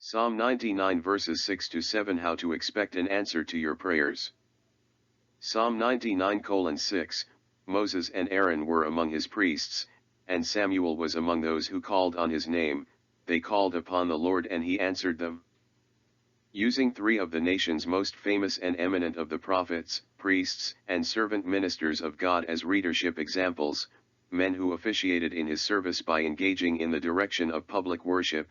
Psalm 99 verses 6 to 7. How to expect an answer to your prayers. Psalm 99:6, Moses and Aaron were among his priests, and Samuel was among those who called on his name. They called upon the Lord and he answered them. Using three of the nation's most famous and eminent of the prophets, priests, and servant ministers of God as readership examples, men who officiated in his service by engaging in the direction of public worship,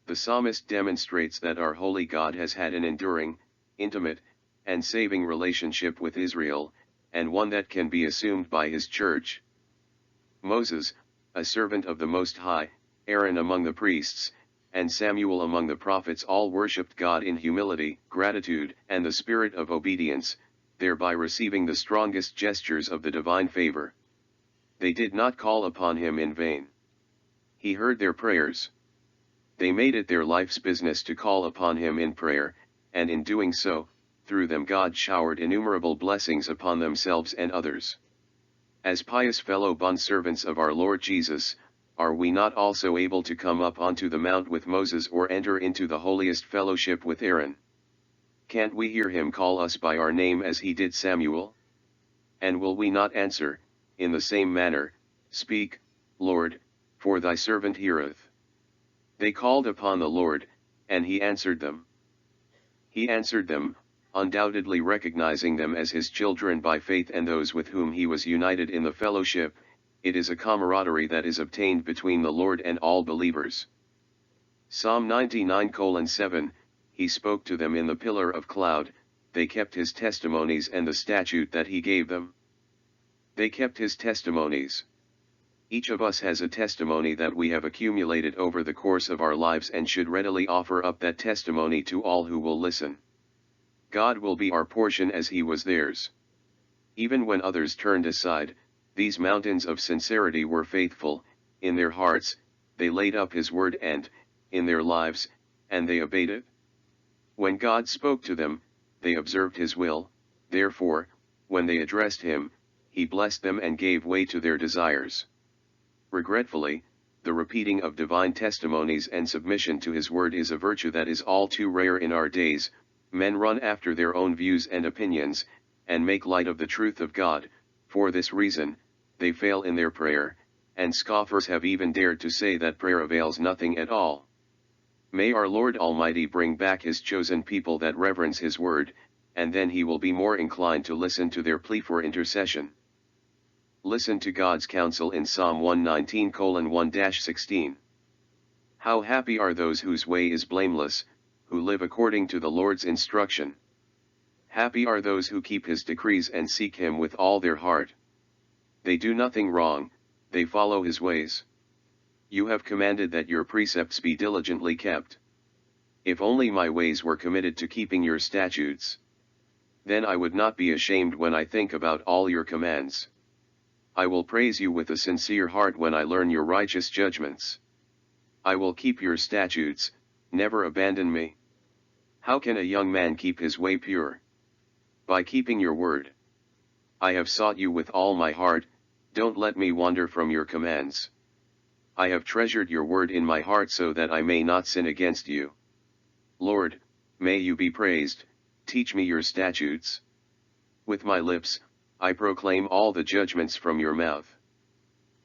the psalmist demonstrates that our holy God has had an enduring, intimate, and saving relationship with Israel, and one that can be assumed by his church. Moses, a servant of the Most High, Aaron among the priests, and Samuel among the prophets all worshipped God in humility, gratitude, and the spirit of obedience, thereby receiving the strongest gestures of the divine favor. They did not call upon him in vain. He heard their prayers. They made it their life's business to call upon him in prayer, and in doing so, through them God showered innumerable blessings upon themselves and others. As pious fellow bondservants of our Lord Jesus, are we not also able to come up onto the mount with Moses or enter into the holiest fellowship with Aaron? Can't we hear him call us by our name as he did Samuel? And will we not answer, in the same manner, "Speak, Lord, for thy servant heareth"? They called upon the Lord, and he answered them. He answered them, undoubtedly recognizing them as his children by faith and those with whom he was united in the fellowship. It is a camaraderie that is obtained between the Lord and all believers. Psalm 99:7, He spoke to them in the pillar of cloud, they kept his testimonies and the statute that he gave them. They kept his testimonies. Each of us has a testimony that we have accumulated over the course of our lives and should readily offer up that testimony to all who will listen. God will be our portion as he was theirs. Even when others turned aside, these mountains of sincerity were faithful. In their hearts, they laid up his word, and, in their lives, and they obeyed it. When God spoke to them, they observed his will. Therefore, when they addressed him, he blessed them and gave way to their desires. Regretfully, the repeating of divine testimonies and submission to his word is a virtue that is all too rare in our days. Men run after their own views and opinions, and make light of the truth of God. For this reason, they fail in their prayer, and scoffers have even dared to say that prayer avails nothing at all. May our Lord Almighty bring back his chosen people that reverence his word, and then he will be more inclined to listen to their plea for intercession. Listen to God's counsel in Psalm 119:1-16. How happy are those whose way is blameless, who live according to the Lord's instruction. Happy are those who keep his decrees and seek him with all their heart. They do nothing wrong, they follow his ways. You have commanded that your precepts be diligently kept. If only my ways were committed to keeping your statutes. Then I would not be ashamed when I think about all your commands. I will praise you with a sincere heart when I learn your righteous judgments. I will keep your statutes, never abandon me. How can a young man keep his way pure? By keeping your word. I have sought you with all my heart, don't let me wander from your commands. I have treasured your word in my heart so that I may not sin against you. Lord, may you be praised, teach me your statutes. With my lips, I proclaim all the judgments from your mouth.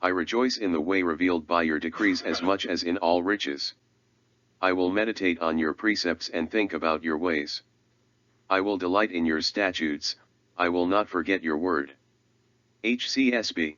I rejoice in the way revealed by your decrees as much as in all riches. I will meditate on your precepts and think about your ways. I will delight in your statutes, I will not forget your word. HCSB